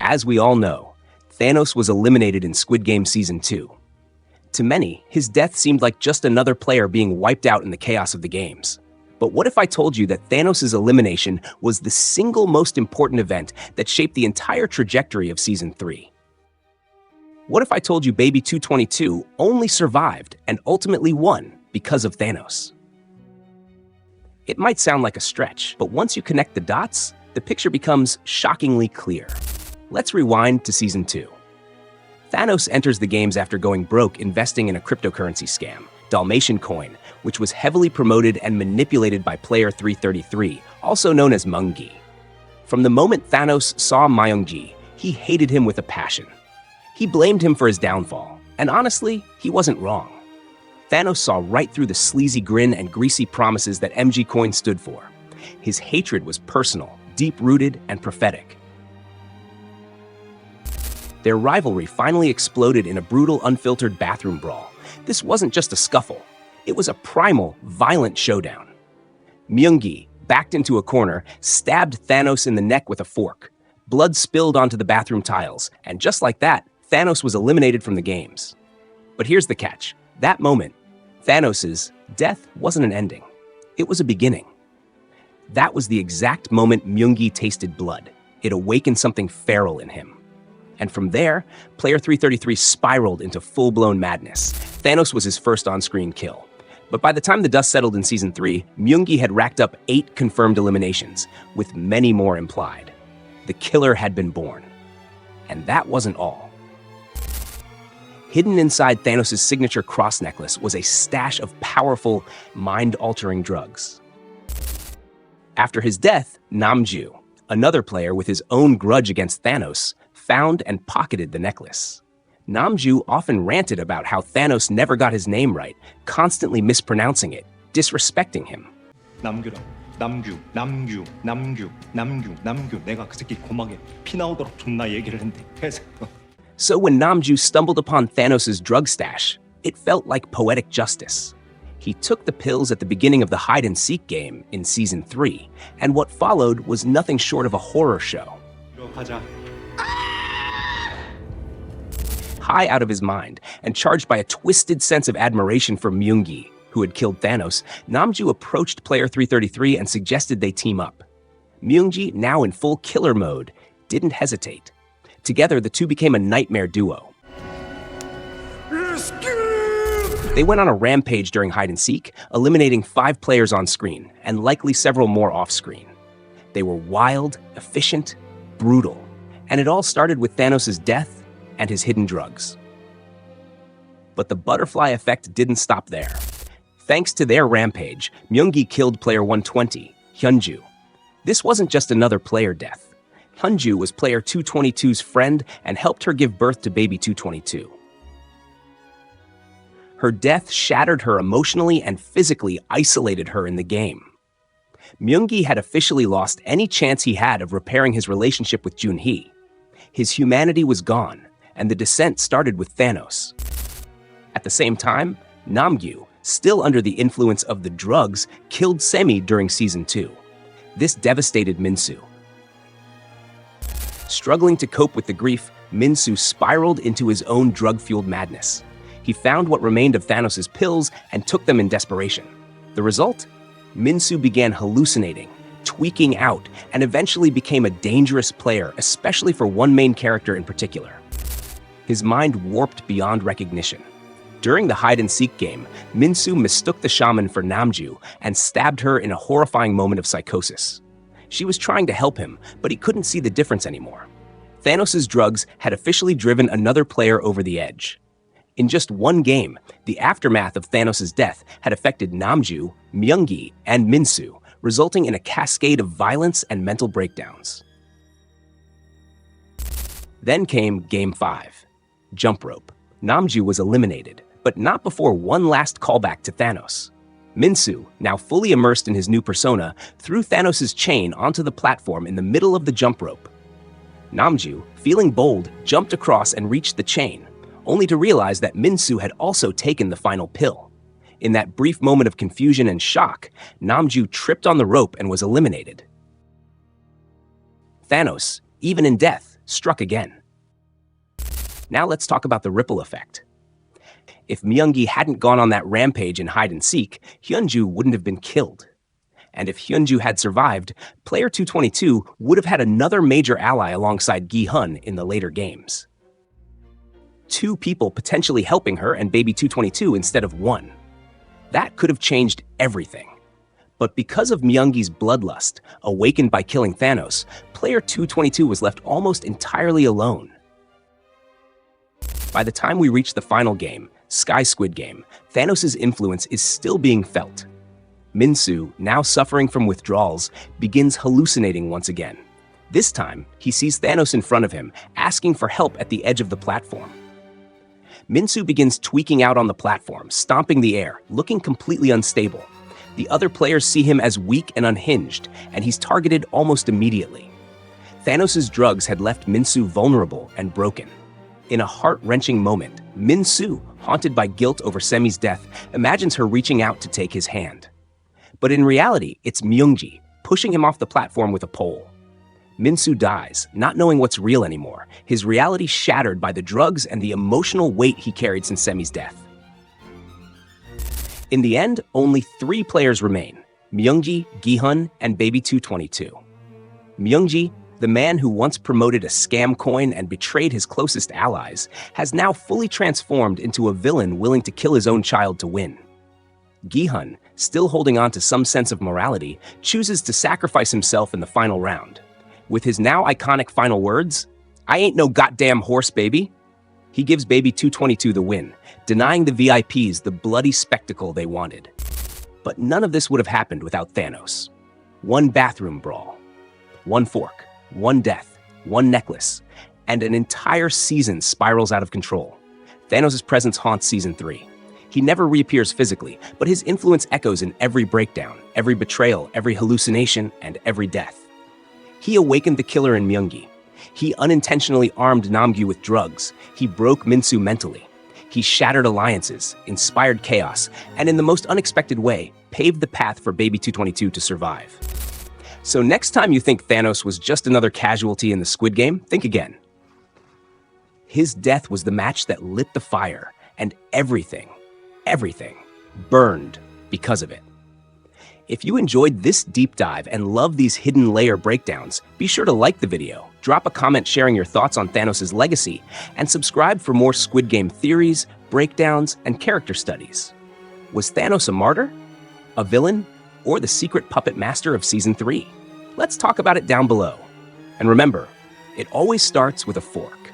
As we all know, Thanos was eliminated in Squid Game Season 2. To many, his death seemed like just another player being wiped out in the chaos of the games. But what if I told you that Thanos' elimination was the single most important event that shaped the entire trajectory of Season 3? What if I told you Baby 222 only survived and ultimately won because of Thanos? It might sound like a stretch, but once you connect the dots, the picture becomes shockingly clear. Let's rewind to Season 2. Thanos enters the games after going broke investing in a cryptocurrency scam, Dalmatian Coin, which was heavily promoted and manipulated by player 333, also known as Myung-gi. From the moment Thanos saw Myung-gi, he hated him with a passion. He blamed him for his downfall, and honestly, he wasn't wrong. Thanos saw right through the sleazy grin and greasy promises that MG Coin stood for. His hatred was personal, deep-rooted, and prophetic. Their rivalry finally exploded in a brutal, unfiltered bathroom brawl. This wasn't just a scuffle. It was a primal, violent showdown. Myung-gi, backed into a corner, stabbed Thanos in the neck with a fork. Blood spilled onto the bathroom tiles, and just like that, Thanos was eliminated from the games. But here's the catch. That moment, Thanos' death wasn't an ending. It was a beginning. That was the exact moment Myung-gi tasted blood. It awakened something feral in him. And from there, player 333 spiraled into full-blown madness. Thanos was his first on-screen kill. But by the time the dust settled in Season 3, Myung-gi had racked up 8 confirmed eliminations, with many more implied. The killer had been born. And that wasn't all. Hidden inside Thanos' signature cross necklace was a stash of powerful, mind-altering drugs. After his death, Namju, another player with his own grudge against Thanos, found and pocketed the necklace. Namju often ranted about how Thanos never got his name right, constantly mispronouncing it, disrespecting him. 남규. 내가 그 새끼 고막에 피 나오도록 존나 얘기를 했는데. So when Namju stumbled upon Thanos' drug stash, it felt like poetic justice. He took the pills at the beginning of the hide-and-seek game in Season 3, and what followed was nothing short of a horror show. High out of his mind, and charged by a twisted sense of admiration for Myung-gi, who had killed Thanos, Namju approached player 333 and suggested they team up. Myung-gi, now in full killer mode, didn't hesitate. Together, the two became a nightmare duo. They went on a rampage during hide-and-seek, eliminating 5 players on screen, and likely several more off-screen. They were wild, efficient, brutal, and it all started with Thanos' death and his hidden drugs. But the butterfly effect didn't stop there. Thanks to their rampage, Myung-gi killed player 120, Hyunju. This wasn't just another player death. Hyunju was player 222's friend and helped her give birth to baby 222. Her death shattered her emotionally and physically isolated her in the game. Myung-gi had officially lost any chance he had of repairing his relationship with Junhee. His humanity was gone, and the descent started with Thanos. At the same time, Namgyu, still under the influence of the drugs, killed Semi during Season 2. This devastated Minsu. Struggling to cope with the grief, Minsu spiraled into his own drug-fueled madness. He found what remained of Thanos' pills and took them in desperation. The result? Minsu began hallucinating, tweaking out, and eventually became a dangerous player, especially for one main character in particular. His mind warped beyond recognition. During the hide-and-seek game, Minsu mistook the shaman for Namju and stabbed her in a horrifying moment of psychosis. She was trying to help him, but he couldn't see the difference anymore. Thanos' drugs had officially driven another player over the edge. In just one game, the aftermath of Thanos' death had affected Namju, Myung-gi, and Minsu, resulting in a cascade of violence and mental breakdowns. Then came Game 5, Jump Rope. Namju was eliminated, but not before one last callback to Thanos. Minsu, now fully immersed in his new persona, threw Thanos' chain onto the platform in the middle of the jump rope. Namju, feeling bold, jumped across and reached the chain, only to realize that Minsu had also taken the final pill. In that brief moment of confusion and shock, Namju tripped on the rope and was eliminated. Thanos, even in death, struck again. Now let's talk about the ripple effect. If Myung-gi hadn't gone on that rampage in hide-and-seek, Hyunju wouldn't have been killed. And if Hyunju had survived, player 222 would have had another major ally alongside Gi-hun in the later games. Two people potentially helping her and baby 222 instead of one. That could have changed everything. But because of Myung-gi's bloodlust, awakened by killing Thanos, player 222 was left almost entirely alone. By the time we reach the final game, Squid Game, Thanos' influence is still being felt. Min-soo, now suffering from withdrawals, begins hallucinating once again. This time, he sees Thanos in front of him, asking for help at the edge of the platform. Min-soo begins tweaking out on the platform, stomping the air, looking completely unstable. The other players see him as weak and unhinged, and he's targeted almost immediately. Thanos' drugs had left Min-soo vulnerable and broken. In a heart-wrenching moment, Min-soo, haunted by guilt over Semi's death, imagines her reaching out to take his hand. But in reality, it's Myung-gi, pushing him off the platform with a pole. Min-soo dies, not knowing what's real anymore, his reality shattered by the drugs and the emotional weight he carried since Semi's death. In the end, only 3 players remain: Myung-gi, Gi-hun, and baby 222. Myung-gi, the man who once promoted a scam coin and betrayed his closest allies, has now fully transformed into a villain willing to kill his own child to win. Gi-hun, still holding on to some sense of morality, chooses to sacrifice himself in the final round. With his now iconic final words, "I ain't no goddamn horse, baby," he gives baby 222 the win, denying the VIPs the bloody spectacle they wanted. But none of this would have happened without Thanos. One bathroom brawl, one fork, one death, one necklace, and an entire season spirals out of control. Thanos' presence haunts Season 3. He never reappears physically, but his influence echoes in every breakdown, every betrayal, every hallucination, and every death. He awakened the killer in Myung-gi. He unintentionally armed Namgyu with drugs. He broke Min-soo mentally. He shattered alliances, inspired chaos, and in the most unexpected way, paved the path for baby 222 to survive. So next time you think Thanos was just another casualty in the Squid Game, think again. His death was the match that lit the fire, and everything burned because of it. If you enjoyed this deep dive and love these hidden layer breakdowns, be sure to like the video, drop a comment sharing your thoughts on Thanos' legacy, and subscribe for more Squid Game theories, breakdowns, and character studies. Was Thanos a martyr, a villain, or the secret puppet master of Season 3? Let's talk about it down below. And remember, it always starts with a fork.